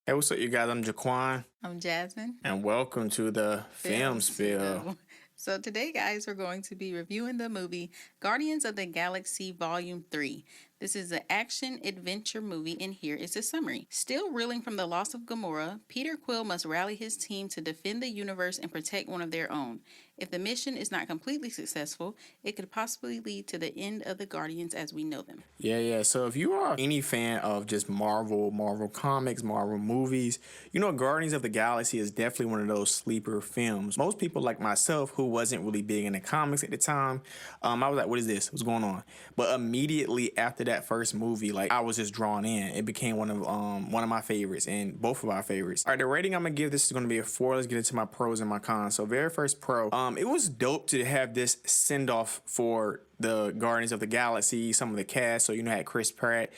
Hey, what's up, you guys? I'm Jaquan, I'm Jasmine. and welcome to the Film Film Spill. Spill. So today, guys, we're going to be reviewing the movie Guardians of the Galaxy Volume 3. This is an action adventure movie, and here is a summary. Still reeling from the loss of Gamora, Peter Quill must rally his team to defend the universe and protect one of their own. If the mission is not completely successful, it could possibly lead to the end of the Guardians as we know them. Yeah. So if you are any fan of just Marvel comics, Marvel movies, you know Guardians of the Galaxy is definitely one of those sleeper films. Most people like myself who wasn't really big into comics at the time, I was like, what is this? What's going on? But immediately after that first movie, like I was just drawn in. It became one of my favorites and both of our favorites. All right, the rating I'm gonna give this is gonna be a 4. Let's get into my pros and my cons. So very first pro, it was dope to have this send off for the Guardians of the Galaxy, some of the cast. So had Chris Pratt,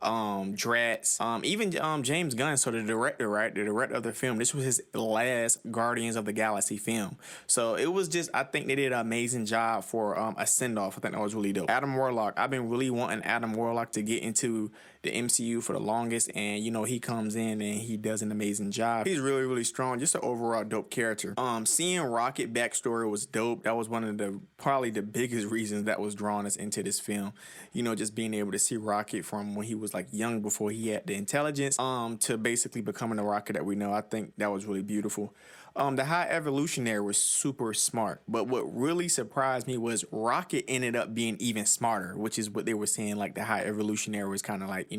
Drax, even James Gunn. So the director, right, the director of the film. This was his last Guardians of the Galaxy film. So it was just, I think they did an amazing job for a send off. I think that was really dope. Adam Warlock. I've been really wanting Adam Warlock to get into the MCU for the longest, and he comes in and he does an amazing job. He's really strong. Just an overall dope character. Seeing Rocket backstory was dope. That was one of the probably the biggest reasons that was drawing us into this film. Just being able to see Rocket from when he was like young before he had the intelligence to basically becoming the Rocket that we know. I think that was really beautiful. The High Evolutionary was super smart, but what really surprised me was Rocket ended up being even smarter, which is what they were saying. Like the High Evolutionary was kind of like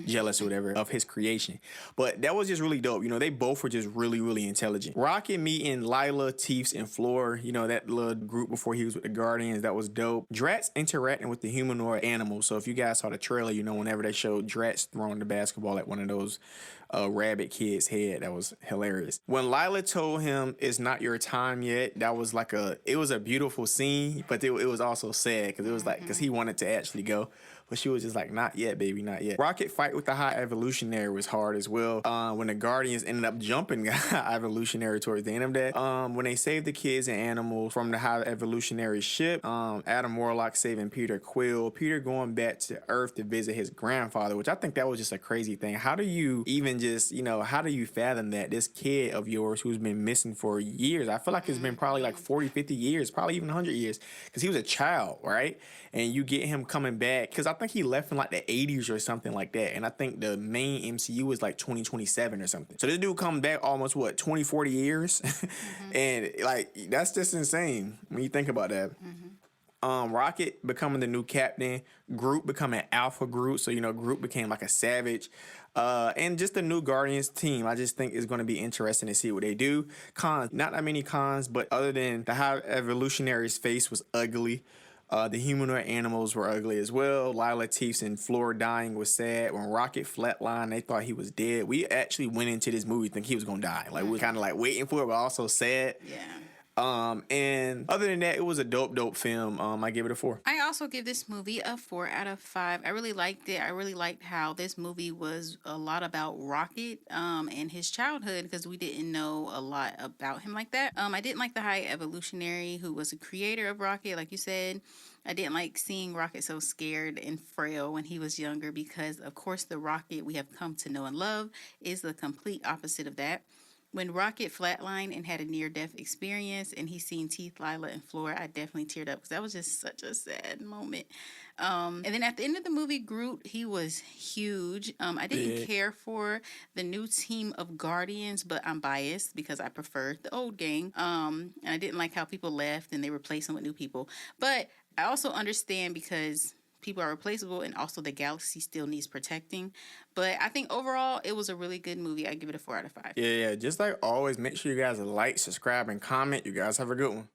jealous or whatever of his creation, but that was just really dope. They both were just really intelligent. Rocket meeting Lila, Teefs, and Floor. That little group before he was with the Guardians, that was dope. Drax interacting with the humanoid animals. So if you guys saw the trailer, whenever they showed Drax throwing the basketball at one of those rabbit kid's head, that was hilarious. When Lila told him it's not your time yet, that was like it was a beautiful scene, but it was also sad because it was like, because he wanted to actually go, but she was just like, not yet, baby, not yet. Rocket fight with the High Evolutionary was hard as well. When the Guardians ended up jumping High Evolutionary towards the end of that, when they saved the kids and animals from the High Evolutionary ship, Adam Warlock saving Peter Quill, Peter going back to Earth to visit his grandfather, which I think that was just a crazy thing. How do you even just, how do you fathom that this kid of yours who's been missing for years, I feel like it's been probably like 40, 50 years, probably even 100 years, because he was a child, right? And you get him coming back, because I think he left in like the 80s or something like that. And I think the main MCU is like 2027 or something. So this dude comes back almost, 20, 40 years? And like, that's just insane when you think about that. Rocket becoming the new captain, Groot becoming Alpha Groot, so Groot became like a savage, and just the new Guardians team. I just think it's going to be interesting to see what they do. Cons, not that many cons, but other than the High Evolutionary's face was ugly. The humanoid animals were ugly as well. Lila, Teefs, and Floor dying was sad. When Rocket flatlined, they thought he was dead. We actually went into this movie thinking he was gonna die. Like we were kind of like waiting for it, but also sad. Yeah. And other than that, it was a dope film. I give it a 4. I also give this movie a 4 out of 5. I really liked it. I really liked how this movie was a lot about Rocket and his childhood, because we didn't know a lot about him like that. I didn't like the High Evolutionary, who was a creator of Rocket, like you said. I didn't like seeing Rocket so scared and frail when he was younger, because of course the Rocket we have come to know and love is the complete opposite of that. When Rocket flatlined and had a near-death experience and he seen Teeth, Lila, and Flora, I definitely teared up because that was just such a sad moment. And then at the end of the movie, Groot, he was huge. I didn't care for the new team of Guardians, but I'm biased because I prefer the old gang. And I didn't like how people left and they replaced them with new people. But I also understand because people are replaceable, and also the galaxy still needs protecting. But I think overall it was a really good movie. I give it a 4 out of 5. Yeah. Just like always, make sure you guys like, subscribe, and comment. You guys have a good one.